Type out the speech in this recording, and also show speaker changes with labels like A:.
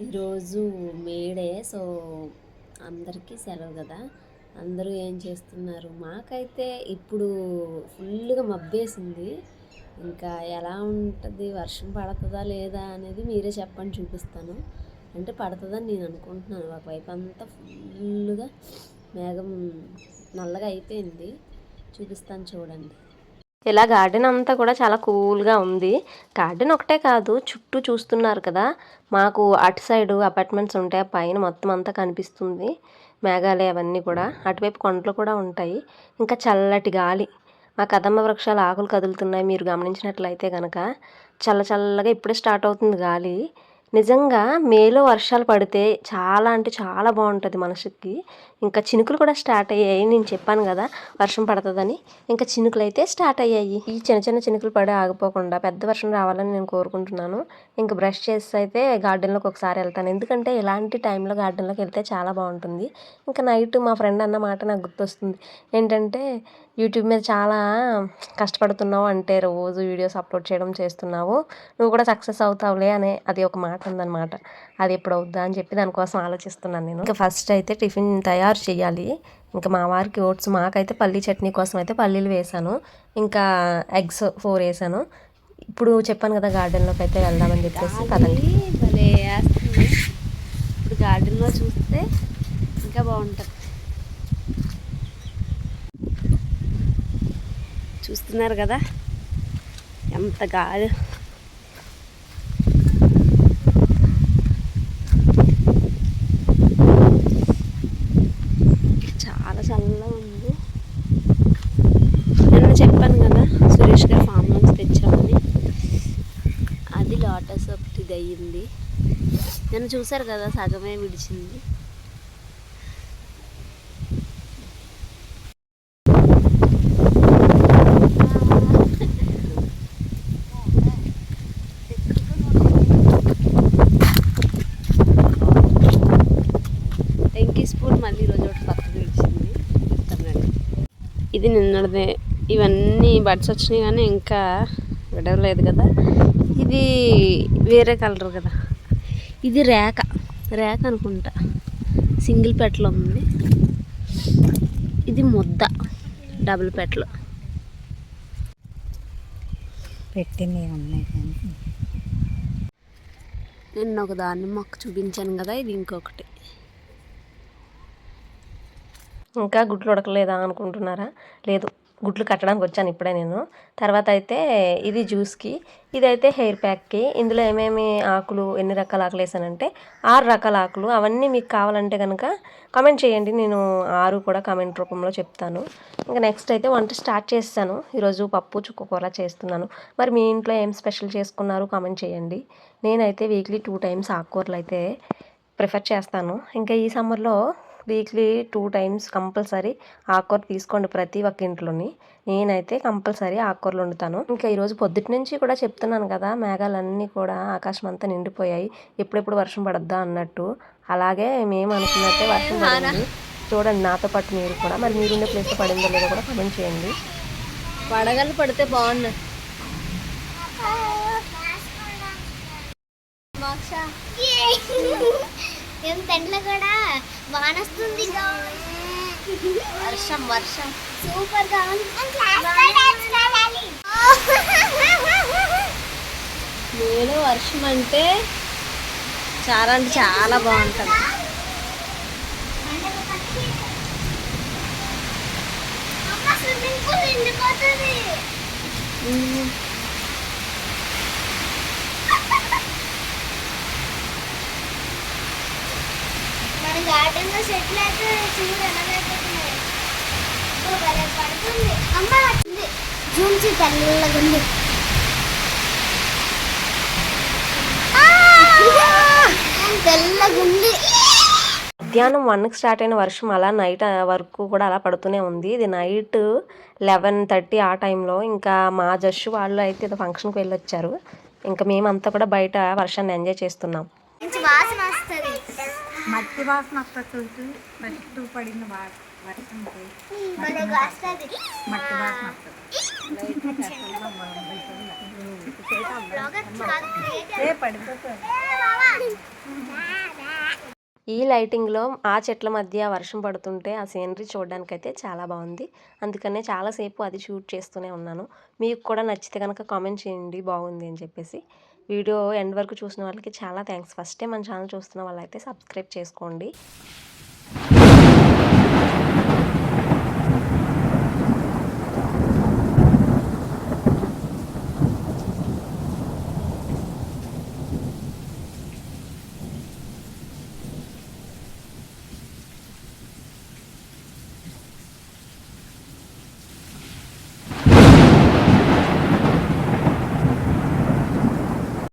A: ఈరోజు May Day. So అందరికీ సెలవు కదా. అందరూ ఏం చేస్తున్నారు? మాకైతే ఇప్పుడు ఫుల్గా మబ్బేసింది. ఇంకా ఎలా ఉంటుంది, వర్షం పడుతుందా లేదా అనేది మీరే చెప్పండి, చూపిస్తాను. అంటే పడుతుందని నేను అనుకుంటున్నాను. ఒకవైపు అంతా ఫుల్గా మేఘం నల్లగా అయిపోయింది. చూపిస్తాను చూడండి.
B: ఇలా గార్డెన్ అంతా కూడా చాలా కూల్గా ఉంది. గార్డెన్ ఒకటే కాదు, చుట్టూ చూస్తున్నారు కదా, మాకు అటు సైడు అపార్ట్మెంట్స్ ఉంటాయి, పైన మొత్తం అంతా కనిపిస్తుంది మేఘాలయ అవన్నీ కూడా. అటువైపు కొండలు కూడా ఉంటాయి. ఇంకా చల్లటి గాలి, మా కదమ్మ వృక్షాలు ఆకులు కదులుతున్నాయి. మీరు గమనించినట్లయితే కనుక చల్లగా ఇప్పుడే స్టార్ట్ అవుతుంది గాలి. నిజంగా మేలో వర్షాలు పడితే చాలా అంటే చాలా బాగుంటుంది మనసుకి. ఇంకా చినుకులు కూడా స్టార్ట్ అయ్యాయి. నేను చెప్పాను కదా వర్షం పడుతుందని, ఇంకా చినుకులు అయితే స్టార్ట్ అయ్యాయి. ఈ చిన్న చినుకులు పడి ఆగిపోకుండా పెద్ద వర్షం రావాలని నేను కోరుకుంటున్నాను. ఇంకా బ్రష్ చేసి అయితే గార్డెన్లోకి ఒకసారి వెళ్తాను, ఎందుకంటే ఇలాంటి టైంలో గార్డెన్లోకి వెళ్తే చాలా బాగుంటుంది. ఇంకా నైట్ మా ఫ్రెండ్ అన్న మాట నాకు గుర్తొస్తుంది. ఏంటంటే యూట్యూబ్ మీద చాలా కష్టపడుతున్నావు, అంటే రోజు వీడియోస్ అప్లోడ్ చేయడం చేస్తున్నావు, నువ్వు కూడా సక్సెస్ అవుతావులే అనే అది ఒక మాట ఉందన్నమాట. అది ఎప్పుడు అవుద్దా అని చెప్పి దానికోసం ఆలోచిస్తున్నాను నేను. ఇంకా ఫస్ట్ అయితే టిఫిన్ తయారు చేయాలి. ఇంకా మా వారికి ఓట్స్, మాకైతే పల్లీ చట్నీ కోసం అయితే పల్లీలు వేసాను, ఇంకా ఎగ్స్ 4 వేసాను. ఇప్పుడు చెప్పాను కదా గార్డెన్లోకి అయితే వెళ్దామని చెప్పేసి కదండి.
A: భలే వేస్తుంది. ఇప్పుడు గార్డెన్లో చూస్తే ఇంకా బాగుంటుంది. చూస్తున్నారు కదా ఎంత గాలి. చాలా చల్లగా ఉంది. నిన్న చెప్పాను కదా సురేష్ గారు ఫామ్ నుంచి తెచ్చామని, అది లోటస్ ఒకటి ఇది అయ్యింది. నిన్న చూసారు కదా సగమే విడిచింది. స్పూన్ మళ్ళీ ఈరోజు ఒకటి పక్కకు విడిచింది. ఇది నిన్నదే. ఇవన్నీ బడ్స్ వచ్చినాయి కానీ ఇంకా విడవలేదు కదా. ఇది వేరే కలర్ కదా, ఇది రేఖ అనుకుంటా, సింగిల్ పెటలో ఉంది. ఇది ముద్ద డబుల్ పెటలో
C: పెట్టింది ఉన్నాయి. కానీ
A: నిన్న ఒక దాన్ని మొక్క చూపించాను కదా, ఇది ఇంకొకటి.
B: ఇంకా గుడ్లు ఉడకలేదా అనుకుంటున్నారా? లేదు, గుడ్లు కట్టడానికి వచ్చాను ఇప్పుడే నేను. తర్వాత అయితే ఇది జ్యూస్కి, ఇదైతే హెయిర్ ప్యాక్కి. ఇందులో ఏమేమి ఆకులు, ఎన్ని రకాల ఆకులు వేసానంటే 6 రకాల ఆకులు. అవన్నీ మీకు కావాలంటే కనుక కామెంట్ చేయండి, నేను 6 కూడా కామెంట్ రూపంలో చెప్తాను. ఇంకా నెక్స్ట్ అయితే వంట స్టార్ట్ చేస్తాను. ఈరోజు పప్పు చుక్కకూర చేస్తున్నాను. మరి మీ ఇంట్లో ఏం స్పెషల్ చేసుకున్నారు కామెంట్ చేయండి. నేనైతే వీక్లీ 2 టైమ్స్ ఆకుకూరలు అయితే ప్రిఫర్ చేస్తాను. ఇంకా ఈ సమ్మర్లో వీక్లీ 2 టైమ్స్ కంపల్సరీ ఆకుకూర తీసుకోండి ప్రతి ఒక్క ఇంట్లోని. నేనైతే కంపల్సరీ ఆకుకూరలు వండుతాను. ఇంకా ఈరోజు పొద్దుటి నుంచి కూడా చెప్తున్నాను కదా, మేఘాలన్నీ కూడా ఆకాశం అంతా నిండిపోయాయి, ఎప్పుడెప్పుడు వర్షం పడద్దా అన్నట్టు. అలాగే మేము అనుకున్నట్టే వర్షం పడింది. చూడండి నాతో పాటు మీరు కూడా. మరి మీరుండే ప్లేస్లో పడిందో లేదో కూడా కామెంట్ చేయండి.
A: వడగళ్ళు పడితే బాగుంది.
D: ఎంతెండ్ల కూడా వానొస్తుంది.
A: వర్షం
D: సూపర్ గా ఉంది.
A: మేలో వర్షం అంటే చాలా బాగుంటుంది.
D: స్విమ్మింగ్ పూల్ నిండిపోతుంది. మన గార్డెన్ లో చెట్లు అయితే చూడు ఎలాగైపోతున్నాయి. పడుతుంది అమ్మ, వచ్చింది జూమ్ చీ తెల్లగుంది. తెల్లగుంది.
B: మధ్యాహ్నం 1కి స్టార్ట్ అయిన వర్షం అలా నైట్ వరకు కూడా అలా పడుతూనే ఉంది. ఇది నైట్ 11:30 ఆ టైంలో. ఇంకా మా జస్సు వాళ్ళు అయితే ఏదో ఫంక్షన్కి వెళ్ళొచ్చారు. ఇంకా మేమంతా కూడా బయట వర్షాన్ని ఎంజాయ్ చేస్తున్నాం.
D: వాసన వస్తుంది,
C: మట్టి వాసన వస్తుంది. ఫస్ట్ పడిన వర్షం మట్టి వాసన వస్తుంది. పడిపోతుంది.
B: ఈ లైటింగ్లో ఆ చెట్ల మధ్య వర్షం పడుతుంటే ఆ సీనరీ చూడడానికైతే చాలా బాగుంది. అందుకనే చాలాసేపు అది షూట్ చేస్తూనే ఉన్నాను. మీకు కూడా నచ్చితే కనుక కామెంట్ చేయండి బాగుంది అని చెప్పేసి. వీడియో ఎండ్ వరకు చూసిన వాళ్ళకి చాలా థ్యాంక్స్. ఫస్ట్ టైం మన ఛానల్ చూస్తున్న వాళ్ళైతే సబ్స్క్రైబ్ చేసుకోండి.